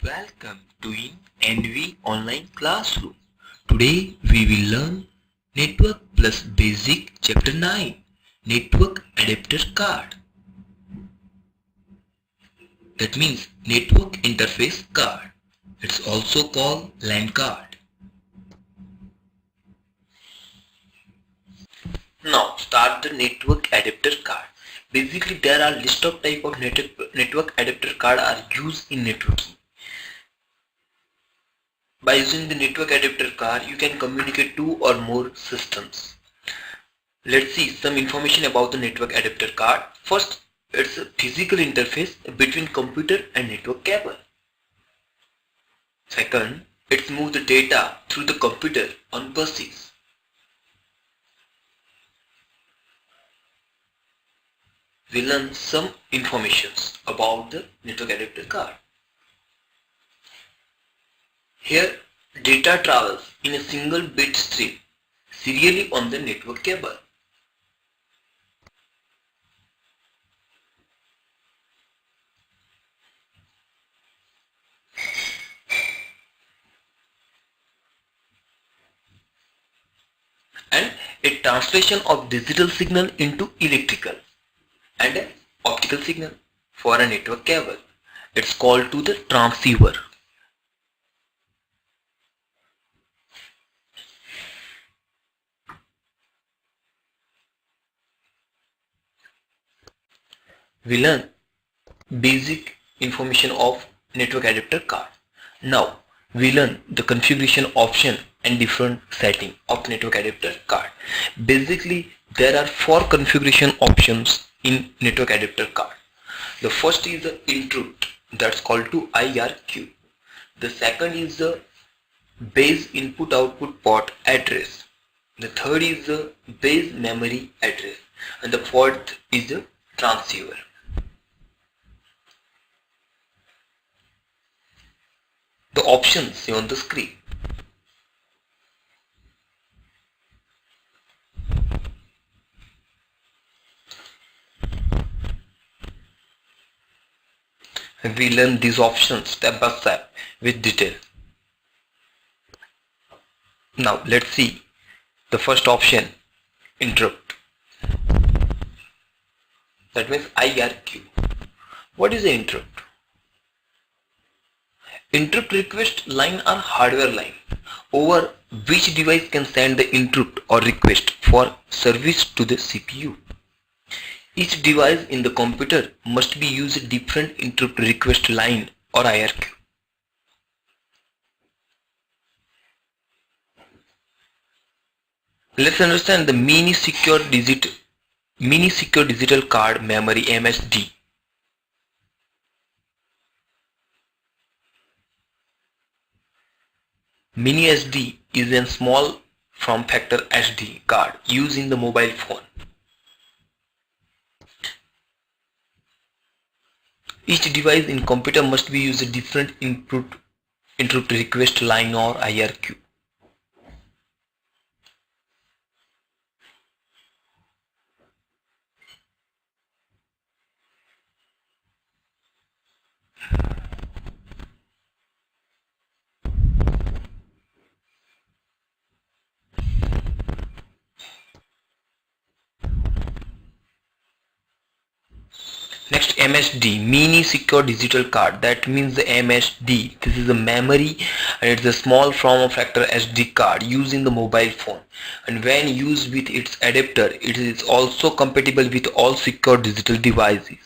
Welcome to NV Online Classroom. Today we will learn Network plus Basic Chapter 9 Network Adapter Card. That means Network Interface Card. It's also called LAN card. Now start the Network Adapter Card. Basically there are list of type of network adapter card are used in networking. By using the network adapter card, you can communicate two or more systems. Let's see some information about the network adapter card. First, it's a physical interface between computer and network cable. Second, it moves the data through the computer on buses. We learn some information about the network adapter card. Here, data travels in a single bit stream serially on the network cable. And a translation of digital signal into electrical and an optical signal for a network cable. It's called to the transceiver. We learn basic information of network adapter card. Now we learn the configuration option and different setting of network adapter card. Basically there are 4 configuration options in network adapter card. The first is the interrupt, that's called to IRQ. The second is the base input output port address. The third is the base memory address, and the fourth is the transceiver. The options see on the screen. We learn these options step by step with detail. Now let's see the first option, interrupt. That means IRQ. What is the interrupt? Interrupt request line are hardware line over which device can send the interrupt or request for service to the CPU. Each device in the computer must be used a different interrupt request line or IRQ. Let's understand the mini secure digital card memory MSD. Mini SD is a small form factor SD card used in the mobile phone. Each device in computer must be used a different interrupt request line or IRQ. Next, MSD, mini secure digital card. That means the MSD. This is a memory and it's a small form factor SD card used in the mobile phone. And when used with its adapter, it is also compatible with all secure digital devices.